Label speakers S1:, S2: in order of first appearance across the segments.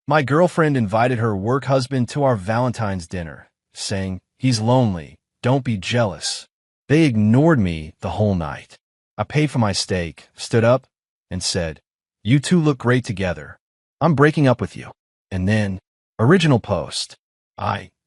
S1: My girlfriend invited her work husband to our Valentine's dinner, saying, "He's lonely, don't be jealous." They ignored me the whole night. I paid for my steak, stood up, and said, "You two look great together. I'm breaking up with you." And then, original post.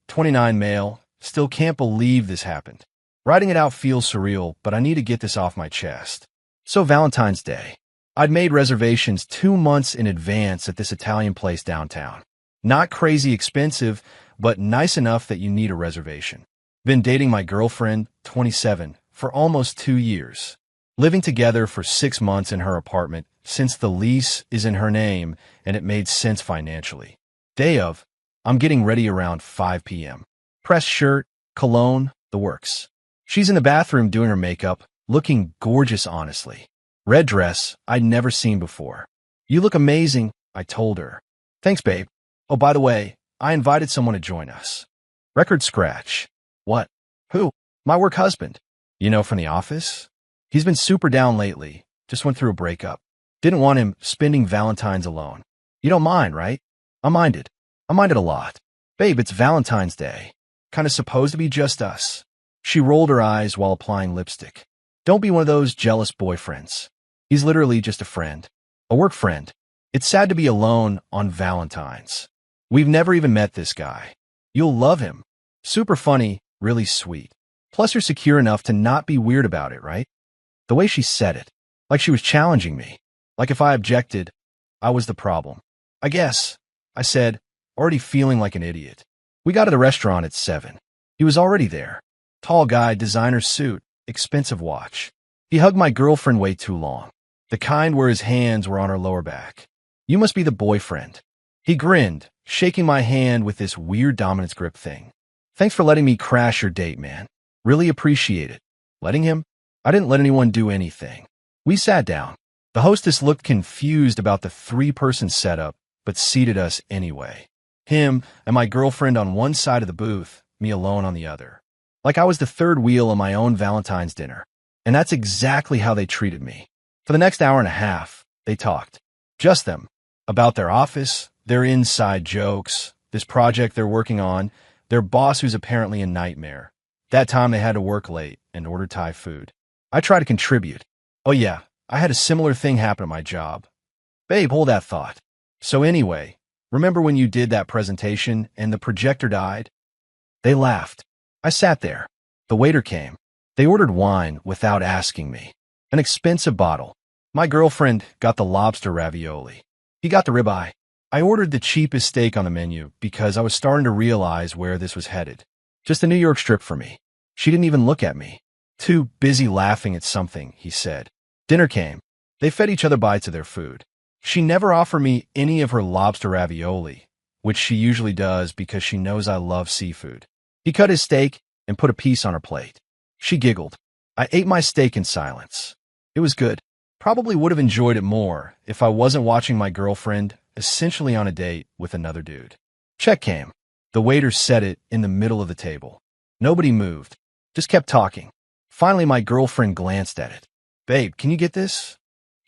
S1: 29 male, still can't believe this happened. Writing it out feels surreal, but I need to get this off my chest. So Valentine's Day. I'd made reservations 2 months in advance at this Italian place downtown. Not crazy expensive, but nice enough that you need a reservation. Been dating my girlfriend, 27, for almost 2 years. Living together for 6 months in her apartment since the lease is in her name and it made sense financially. Day of, I'm getting ready around 5 p.m. Pressed shirt, cologne, the works. She's in the bathroom doing her makeup, looking gorgeous honestly. Red dress I'd never seen before. "You look amazing," I told her. "Thanks, babe. Oh, by the way, I invited someone to join us." Record scratch. "What? Who?" "My work husband. You know, from the office? He's been super down lately. Just went through a breakup. Didn't want him spending Valentine's alone. You don't mind, right?" I minded. I minded a lot. "Babe, it's Valentine's Day. Kinda supposed to be just us." She rolled her eyes while applying lipstick. "Don't be one of those jealous boyfriends. He's literally just a friend. A work friend. It's sad to be alone on Valentine's. We've never even met this guy. You'll love him. Super funny, really sweet. Plus you're secure enough to not be weird about it, right?" The way she said it, like she was challenging me. Like if I objected, I was the problem. "I guess," I said, already feeling like an idiot. We got to the restaurant at 7. He was already there. Tall guy, designer suit, expensive watch. He hugged my girlfriend way too long. The kind where his hands were on her lower back. "You must be the boyfriend." He grinned, shaking my hand with this weird dominance grip thing. "Thanks for letting me crash your date, man. Really appreciate it." Letting him? I didn't let anyone do anything. We sat down. The hostess looked confused about the 3-person setup, but seated us anyway. Him and my girlfriend on one side of the booth, me alone on the other. Like I was the third wheel of my own Valentine's dinner. And that's exactly how they treated me. For the next hour and a half, they talked. Just them. About their office, their inside jokes, this project they're working on, their boss who's apparently a nightmare. That time they had to work late and order Thai food. I try to contribute. "Oh yeah, I had a similar thing happen at my job." "Babe, hold that thought. So anyway, remember when you did that presentation and the projector died?" They laughed. I sat there. The waiter came. They ordered wine without asking me. An expensive bottle. My girlfriend got the lobster ravioli. He got the ribeye. I ordered the cheapest steak on the menu because I was starting to realize where this was headed. Just a New York strip for me. She didn't even look at me. "Too busy laughing at something," he said. Dinner came. They fed each other bites of their food. She never offered me any of her lobster ravioli, which she usually does because she knows I love seafood. He cut his steak and put a piece on her plate. She giggled. I ate my steak in silence. It was good. Probably would have enjoyed it more if I wasn't watching my girlfriend essentially on a date with another dude. Check came. The waiter set it in the middle of the table. Nobody moved. Just kept talking. Finally, my girlfriend glanced at it. "Babe, can you get this?"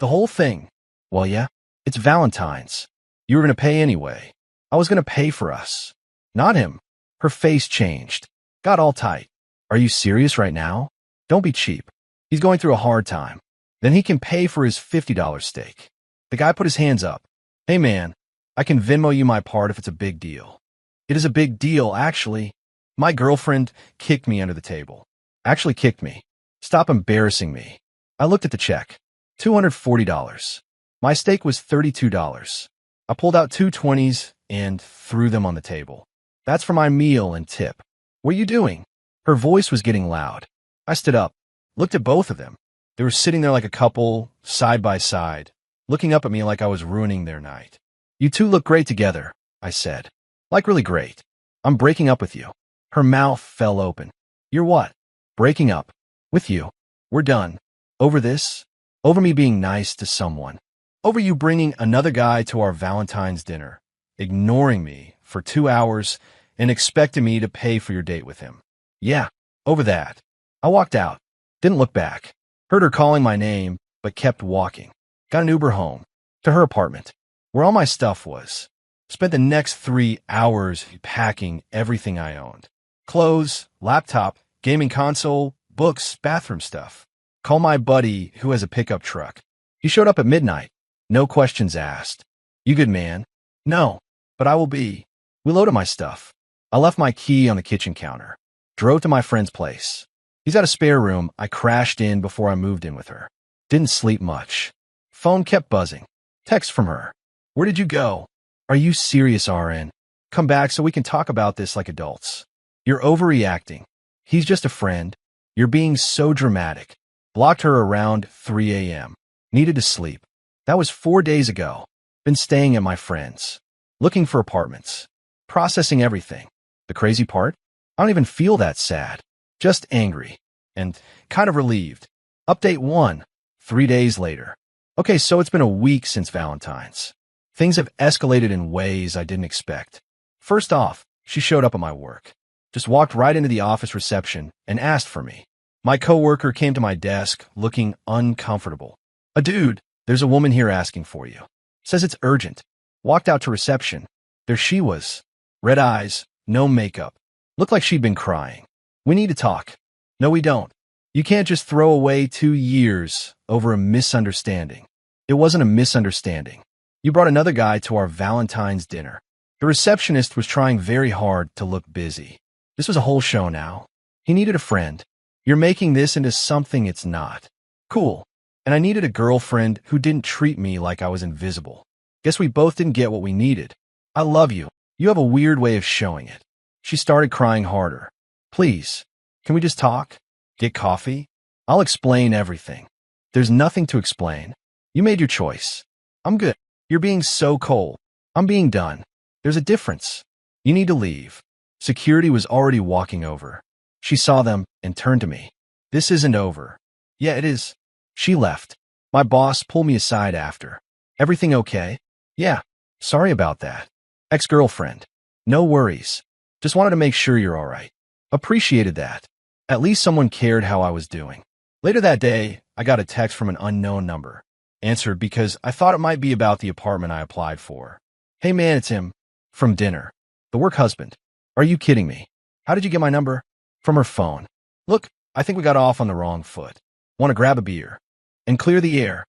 S1: "The whole thing?" "Well, yeah. It's Valentine's. You were going to pay anyway." "I was going to pay for us." "Not him." Her face changed. Got all tight. "Are you serious right now? Don't be cheap. He's going through a hard time. Then he can pay for his $50 steak." The guy put his hands up. "Hey man, I can Venmo you my part if it's a big deal." "It is a big deal, actually." My girlfriend kicked me under the table. Actually kicked me. "Stop embarrassing me." I looked at the check. $240. My steak was $32. I pulled out 2 20s and threw them on the table. "That's for my meal and tip." "What are you doing?" Her voice was getting loud. I stood up, looked at both of them. They were sitting there like a couple, side by side, looking up at me like I was ruining their night. "You two look great together," I said. "Like really great. I'm breaking up with you." Her mouth fell open. "You're what?" "Breaking up. With you. We're done." "Over this?" "Over me being nice to someone. Over you bringing another guy to our Valentine's dinner, ignoring me for 2 hours and expecting me to pay for your date with him." "Yeah, over that." I walked out. Didn't look back. Heard her calling my name, but kept walking. Got an Uber home. To her apartment. Where all my stuff was. Spent the next 3 hours packing everything I owned. Clothes, laptop, gaming console, books, bathroom stuff. Call my buddy who has a pickup truck. He showed up at midnight. No questions asked. You good, man? No, but I will be. We loaded my stuff. I left my key on the kitchen counter. Drove to my friend's place. He's got a spare room. I crashed in before I moved in with her. Didn't sleep much. Phone kept buzzing. Text from her. Where did you go? Are you serious, RN? Come back so we can talk about this like adults. You're overreacting. He's just a friend. You're being so dramatic. Blocked her around 3 a.m. Needed to sleep. That was 4 days ago. Been staying at my friend's. Looking for apartments. Processing everything. The crazy part? I don't even feel that sad. Just angry. And kind of relieved. Update 1. 3 days later. Okay, so it's been a week since Valentine's. Things have escalated in ways I didn't expect. First off, she showed up at my work. Just walked right into the office reception and asked for me. My coworker came to my desk looking uncomfortable. Dude, there's a woman here asking for you. Says it's urgent. Walked out to reception. There she was. Red eyes, no makeup. Looked like she'd been crying. We need to talk. No, we don't. You can't just throw away 2 years over a misunderstanding. It wasn't a misunderstanding. You brought another guy to our Valentine's dinner. The receptionist was trying very hard to look busy. This was a whole show now. He needed a friend. You're making this into something it's not. Cool. And I needed a girlfriend who didn't treat me like I was invisible. Guess we both didn't get what we needed. I love you. You have a weird way of showing it. She started crying harder. Please, can we just talk? Get coffee? I'll explain everything. There's nothing to explain. You made your choice. I'm good. You're being so cold. I'm being done. There's a difference. You need to leave. Security was already walking over. She saw them and turned to me. This isn't over. Yeah, it is. She left. My boss pulled me aside after. Everything okay? Yeah. Sorry about that. Ex-girlfriend. No worries. Just wanted to make sure you're all right. Appreciated that. At least someone cared how I was doing. Later that day, I got a text from an unknown number. Answered because I thought it might be about the apartment I applied for. Hey man, it's him. From dinner. The work husband. Are you kidding me? How did you get my number? From her phone. Look, I think we got off on the wrong foot. Want to grab a beer? And clear the air?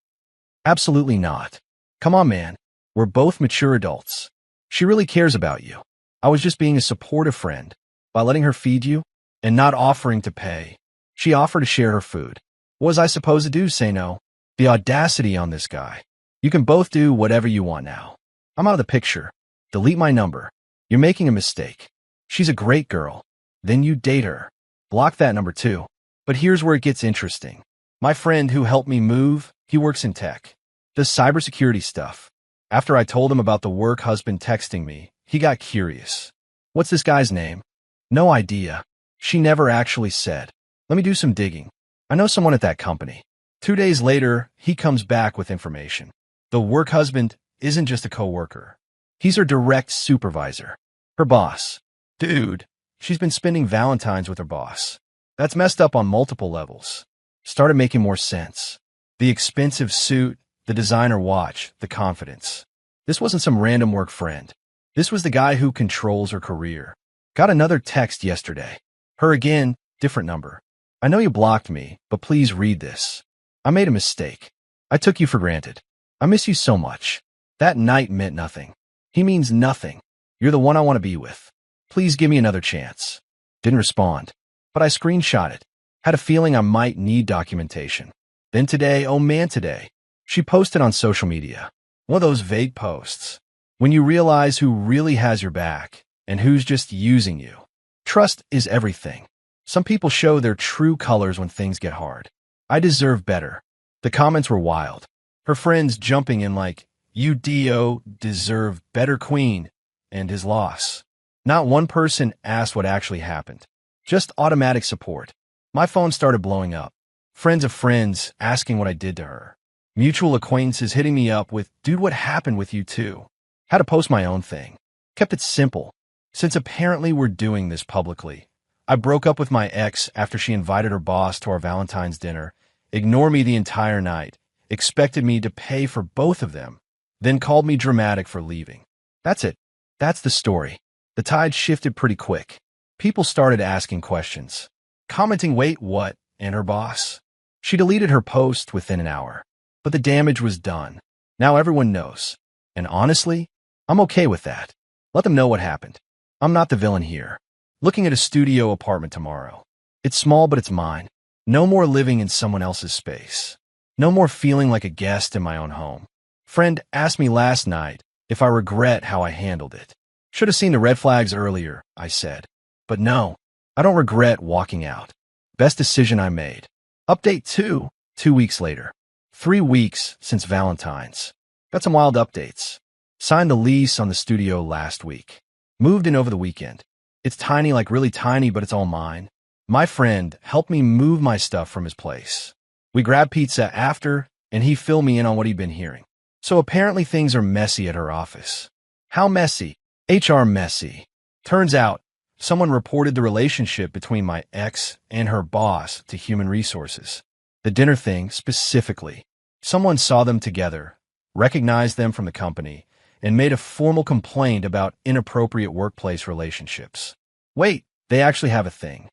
S1: Absolutely not. Come on, man. We're both mature adults. She really cares about you. I was just being a supportive friend by letting her feed you and not offering to pay. She offered to share her food. What was I supposed to do? Say no? The audacity on this guy. You can both do whatever you want now. I'm out of the picture. Delete my number. You're making a mistake. She's a great girl. Then you date her. Block that number too. But here's where it gets interesting. My friend who helped me move, he works in tech. Does cybersecurity stuff. After I told him about the work husband texting me, he got curious. What's this guy's name? No idea. She never actually said. Let me do some digging. I know someone at that company. 2 days later, he comes back with information. The work husband isn't just a coworker. He's her direct supervisor. Her boss. Dude, she's been spending Valentines with her boss. That's messed up on multiple levels. Started making more sense. The expensive suit, the designer watch, the confidence. This wasn't some random work friend. This was the guy who controls her career. Got another text yesterday. Her again, different number. I know you blocked me, but please read this. I made a mistake. I took you for granted. I miss you so much. That night meant nothing. He means nothing. You're the one I want to be with. Please give me another chance. Didn't respond. But I screenshot it. Had a feeling I might need documentation. Then today, oh man today, she posted on social media. One of those vague posts. When you realize who really has your back and who's just using you. Trust is everything. Some people show their true colors when things get hard. I deserve better. The comments were wild. Her friends jumping in like, you do deserve better queen, and his loss. Not one person asked what actually happened. Just automatic support. My phone started blowing up. Friends of friends asking what I did to her. Mutual acquaintances hitting me up with, dude, what happened with you too? Had to post my own thing. Kept it simple. Since apparently we're doing this publicly, I broke up with my ex after she invited her boss to our Valentine's dinner, ignored me the entire night, expected me to pay for both of them, then called me dramatic for leaving. That's it. That's the story. The tide shifted pretty quick. People started asking questions, commenting, "Wait, what?" and her boss. She deleted her post within an hour. But the damage was done. Now everyone knows. And honestly, I'm okay with that. Let them know what happened. I'm not the villain here. Looking at a studio apartment tomorrow. It's small, but it's mine. No more living in someone else's space. No more feeling like a guest in my own home. Friend asked me last night if I regret how I handled it. Should have seen the red flags earlier, I said. But no, I don't regret walking out. Best decision I made. Update 2, 2 weeks later. 3 weeks since Valentine's. Got some wild updates. Signed the lease on the studio last week. Moved in over the weekend. It's tiny, like really tiny, but it's all mine. My friend helped me move my stuff from his place. We grabbed pizza after, and he filled me in on what he'd been hearing. So apparently things are messy at her office. How messy? HR messy. Turns out, someone reported the relationship between my ex and her boss to human resources. The dinner thing specifically. Someone saw them together, recognized them from the company, and made a formal complaint about inappropriate workplace relationships. Wait, they actually have a thing.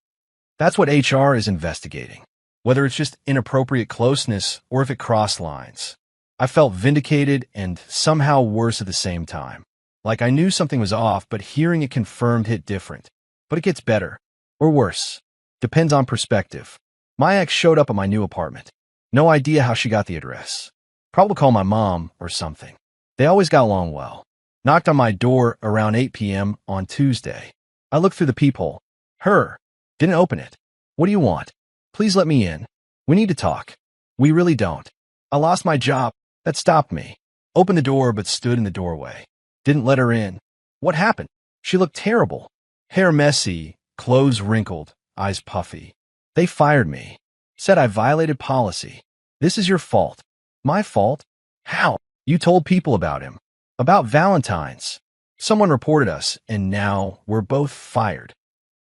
S1: That's what HR is investigating. Whether it's just inappropriate closeness or if it crossed lines. I felt vindicated and somehow worse at the same time. Like I knew something was off, but hearing it confirmed hit different. But it gets better. Or worse. Depends on perspective. My ex showed up at my new apartment. No idea how she got the address. Probably called my mom or something. They always got along well. Knocked on my door around 8 p.m. on Tuesday. I looked through the peephole. Her. Didn't open it. What do you want? Please let me in. We need to talk. We really don't. I lost my job. That stopped me. Opened the door but stood in the doorway. Didn't let her in. What happened? She looked terrible. Hair messy, clothes wrinkled, eyes puffy. They fired me. Said I violated policy. This is your fault. My fault? How? You told people about him. About Valentine's. Someone reported us, and now we're both fired.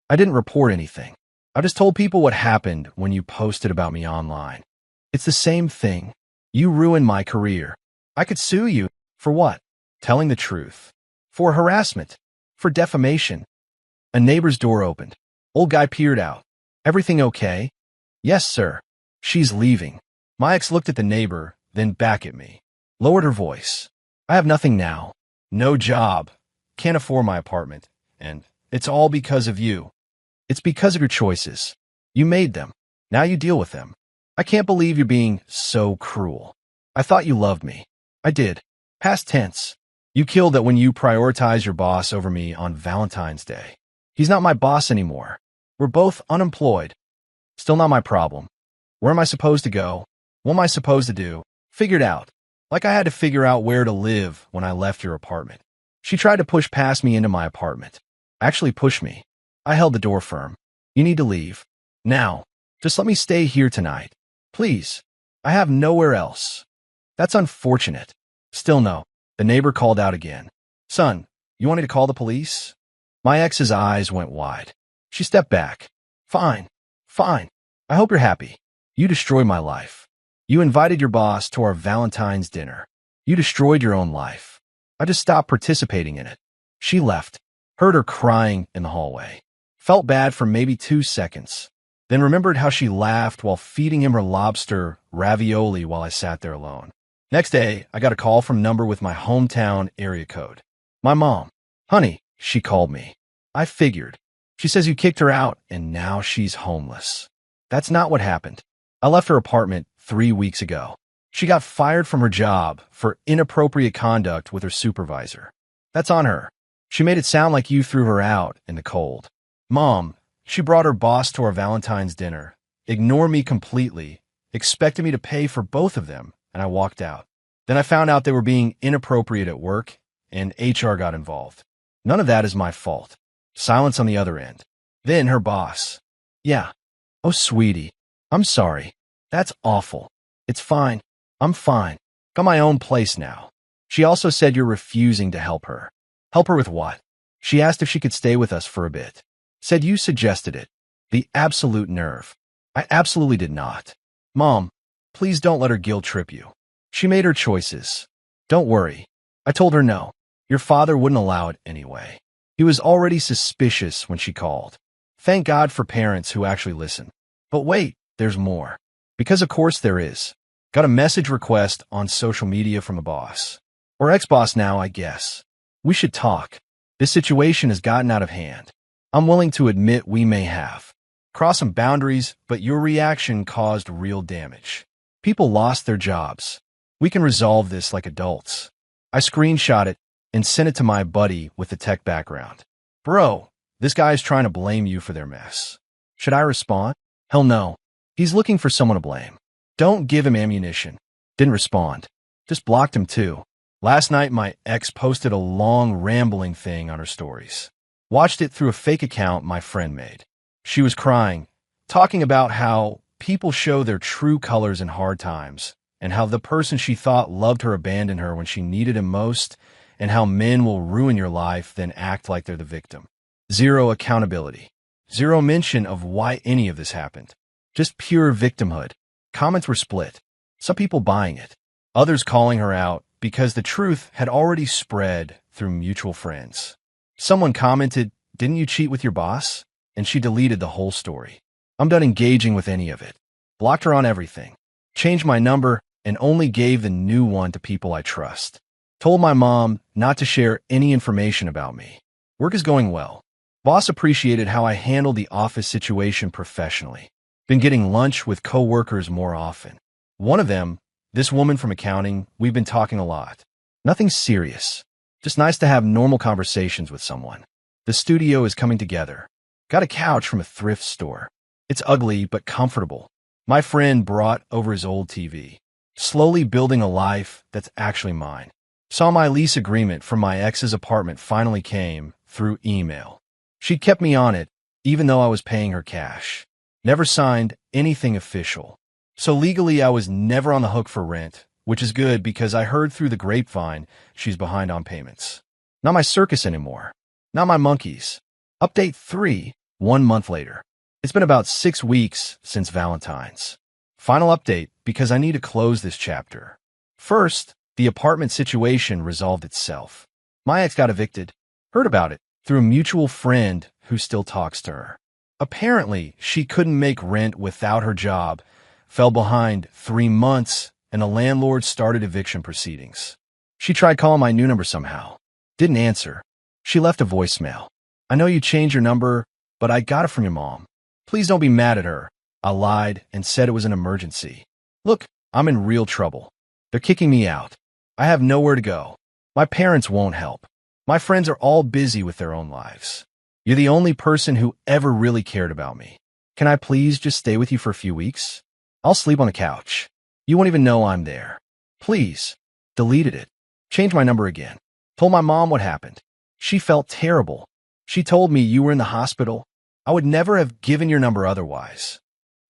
S1: I didn't report anything. I just told people what happened when you posted about me online. It's the same thing. You ruined my career. I could sue you. For what? Telling the truth. For harassment. For defamation. A neighbor's door opened. Old guy peered out. Everything okay? Yes, sir. She's leaving. My ex looked at the neighbor, then back at me. Lowered her voice. I have nothing now. No job. Can't afford my apartment. And it's all because of you. It's because of your choices. You made them. Now you deal with them. I can't believe you're being so cruel. I thought you loved me. I did. Past tense. You killed that when you prioritize your boss over me on Valentine's Day. He's not my boss anymore. We're both unemployed. Still not my problem. Where am I supposed to go? What am I supposed to do? Figured out. Like I had to figure out where to live when I left your apartment. She tried to push past me into my apartment. Actually pushed me. I held the door firm. You need to leave. Now. Just let me stay here tonight. Please. I have nowhere else. That's unfortunate. Still no. The neighbor called out again. Son, you want me to call the police? My ex's eyes went wide. She stepped back. Fine. Fine. I hope you're happy. You destroyed my life. You invited your boss to our Valentine's dinner. You destroyed your own life. I just stopped participating in it. She left. Heard her crying in the hallway. Felt bad for maybe 2 seconds. Then remembered how she laughed while feeding him her lobster ravioli while I sat there alone. Next day, I got a call from number with my hometown area code. My mom. Honey, she called me. I figured. She says you kicked her out and now she's homeless. That's not what happened. I left her apartment 3 weeks ago. She got fired from her job for inappropriate conduct with her supervisor. That's on her. She made it sound like you threw her out in the cold. Mom, she brought her boss to our Valentine's dinner, ignored me completely, expected me to pay for both of them, and I walked out. Then I found out they were being inappropriate at work, and HR got involved. None of that is my fault. Silence on the other end. Then her boss. Yeah. Oh, sweetie. I'm sorry. That's awful. It's fine. I'm fine. Got my own place now. She also said you're refusing to help her. Help her with what? She asked if she could stay with us for a bit. Said you suggested it. The absolute nerve. I absolutely did not. Mom, please don't let her guilt trip you. She made her choices. Don't worry. I told her no. Your father wouldn't allow it anyway. He was already suspicious when she called. Thank God for parents who actually listen. But wait, there's more. Because of course there is. Got a message request on social media from a boss. Or ex-boss now, I guess. We should talk. This situation has gotten out of hand. I'm willing to admit we may have crossed some boundaries, but your reaction caused real damage. People lost their jobs. We can resolve this like adults. I screenshot it and sent it to my buddy with the tech background. Bro, this guy's trying to blame you for their mess. Should I respond? Hell no. He's looking for someone to blame. Don't give him ammunition. Didn't respond. Just blocked him too. Last night, my ex posted a long, rambling thing on her stories. Watched it through a fake account my friend made. She was crying, talking about how people show their true colors in hard times, and how the person she thought loved her abandoned her when she needed him most, and how men will ruin your life then act like they're the victim. Zero accountability. Zero mention of why any of this happened. Just pure victimhood. Comments were split. Some people buying it. Others calling her out because the truth had already spread through mutual friends. Someone commented, "Didn't you cheat with your boss?" And she deleted the whole story. I'm done engaging with any of it. Blocked her on everything. Changed my number and only gave the new one to people I trust. Told my mom not to share any information about me. Work is going well. Boss appreciated how I handled the office situation professionally. Been getting lunch with coworkers more often. One of them, this woman from accounting, we've been talking a lot. Nothing serious. Just nice to have normal conversations with someone. The studio is coming together. Got a couch from a thrift store. It's ugly but comfortable. My friend brought over his old TV. Slowly building a life that's actually mine. Saw my lease agreement from my ex's apartment finally came through email. She kept me on it, even though I was paying her cash. Never signed anything official. So legally I was never on the hook for rent, which is good because I heard through the grapevine she's behind on payments. Not my circus anymore. Not my monkeys. Update 3, 1 month later. It's been about 6 weeks since Valentine's. Final update because I need to close this chapter. First, the apartment situation resolved itself. My ex got evicted. Heard about it through a mutual friend who still talks to her. Apparently, she couldn't make rent without her job, fell behind 3 months, and the landlord started eviction proceedings. She tried calling my new number somehow. Didn't answer. She left a voicemail. I know you changed your number, but I got it from your mom. Please don't be mad at her. I lied and said it was an emergency. Look, I'm in real trouble. They're kicking me out. I have nowhere to go. My parents won't help. My friends are all busy with their own lives. You're the only person who ever really cared about me. Can I please just stay with you for a few weeks? I'll sleep on the couch. You won't even know I'm there. Please. Deleted it. Changed my number again. Told my mom what happened. She felt terrible. She told me you were in the hospital. I would never have given your number otherwise.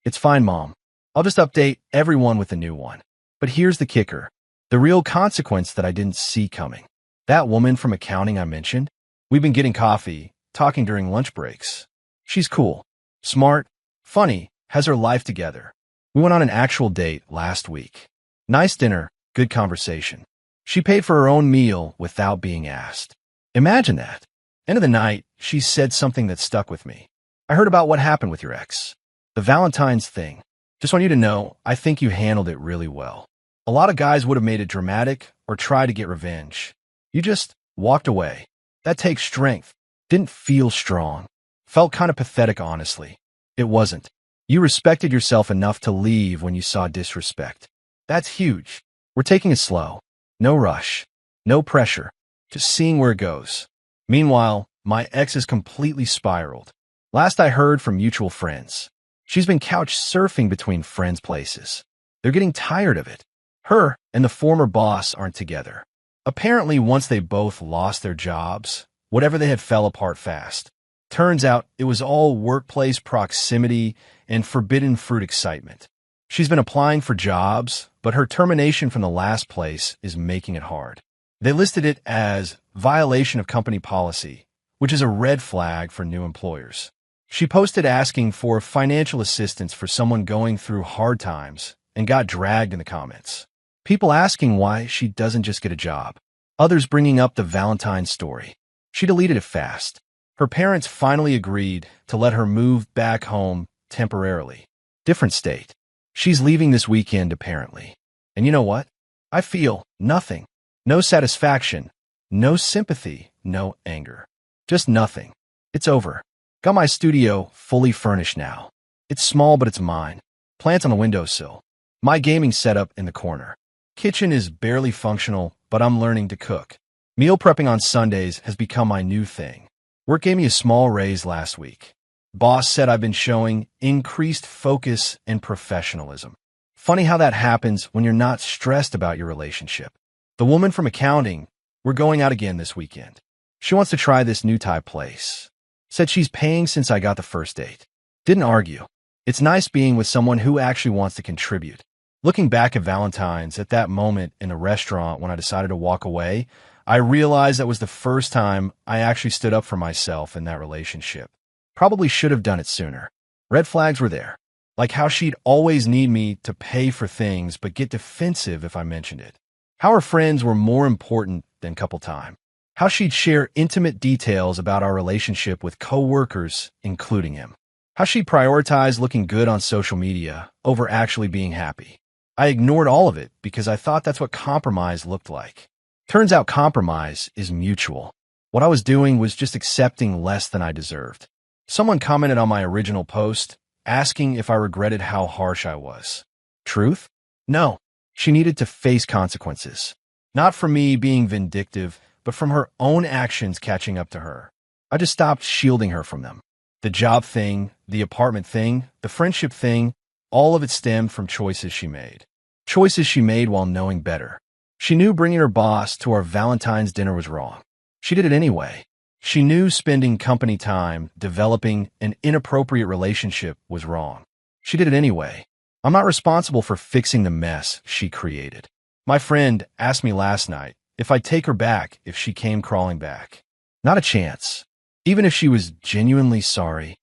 S1: It's fine, Mom. I'll just update everyone with a new one. But here's the kicker. The real consequence that I didn't see coming. That woman from accounting I mentioned, we've been getting coffee, talking during lunch breaks. She's cool, smart, funny, has her life together. We went on an actual date last week. Nice dinner, good conversation. She paid for her own meal without being asked. Imagine that. End of the night, she said something that stuck with me. I heard about what happened with your ex. The Valentine's thing. Just want you to know, I think you handled it really well. A lot of guys would have made it dramatic or tried to get revenge. You just walked away. That takes strength. Didn't feel strong. Felt kind of pathetic, honestly. It wasn't. You respected yourself enough to leave when you saw disrespect. That's huge. We're taking it slow. No rush. No pressure. Just seeing where it goes. Meanwhile, my ex is completely spiraled. Last I heard from mutual friends. She's been couch surfing between friends' places. They're getting tired of it. Her and the former boss aren't together. Apparently, once they both lost their jobs, whatever they had fell apart fast. Turns out it was all workplace proximity and forbidden fruit excitement. She's been applying for jobs, but her termination from the last place is making it hard. They listed it as violation of company policy, which is a red flag for new employers. She posted asking for financial assistance for someone going through hard times and got dragged in the comments. People asking why she doesn't just get a job. Others bringing up the Valentine story. She deleted it fast. Her parents finally agreed to let her move back home temporarily. Different state. She's leaving this weekend, apparently. And you know what? I feel nothing. No satisfaction. No sympathy. No anger. Just nothing. It's over. Got my studio fully furnished now. It's small, but it's mine. Plants on the windowsill. My gaming setup in the corner. Kitchen is barely functional, but I'm learning to cook. Meal prepping on Sundays has become my new thing. Work gave me a small raise last week. Boss said I've been showing increased focus and professionalism. Funny how that happens when you're not stressed about your relationship. The woman from accounting, we're going out again this weekend. She wants to try this new Thai place. Said she's paying since I got the first date. Didn't argue. It's nice being with someone who actually wants to contribute. Looking back at Valentine's, at that moment in the restaurant when I decided to walk away, I realized that was the first time I actually stood up for myself in that relationship. Probably should have done it sooner. Red flags were there. Like how she'd always need me to pay for things but get defensive if I mentioned it. How her friends were more important than couple time. How she'd share intimate details about our relationship with coworkers, including him. How she'd prioritize looking good on social media over actually being happy. I ignored all of it because I thought that's what compromise looked like. Turns out compromise is mutual. What I was doing was just accepting less than I deserved. Someone commented on my original post, asking if I regretted how harsh I was. Truth? No. She needed to face consequences. Not from me being vindictive, but from her own actions catching up to her. I just stopped shielding her from them. The job thing, the apartment thing, the friendship thing, all of it stemmed from choices she made. Choices she made while knowing better. She knew bringing her boss to our Valentine's dinner was wrong. She did it anyway. She knew spending company time developing an inappropriate relationship was wrong. She did it anyway. I'm not responsible for fixing the mess she created. My friend asked me last night if I'd take her back if she came crawling back. Not a chance. Even if she was genuinely sorry.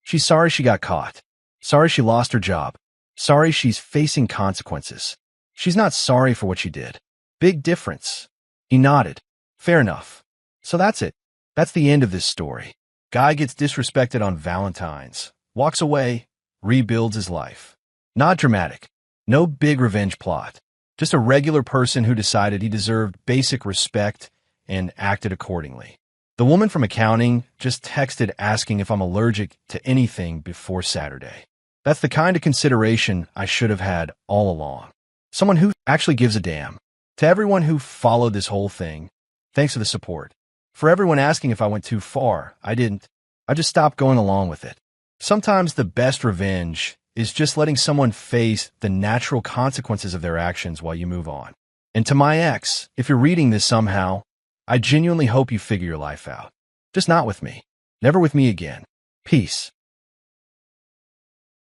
S1: She's sorry she got caught. Sorry she lost her job. Sorry she's facing consequences. She's not sorry for what she did. Big difference. He nodded. Fair enough. So that's it. That's the end of this story. Guy gets disrespected on Valentine's, walks away, rebuilds his life. Not dramatic. No big revenge plot. Just a regular person who decided he deserved basic respect and acted accordingly. The woman from accounting just texted asking if I'm allergic to anything before Saturday. That's the kind of consideration I should have had all along. Someone who actually gives a damn. To everyone who followed this whole thing, thanks for the support. For everyone asking if I went too far, I didn't. I just stopped going along with it. Sometimes the best revenge is just letting someone face the natural consequences of their actions while you move on. And to my ex, if you're reading this somehow, I genuinely hope you figure your life out. Just not with me. Never with me again. Peace.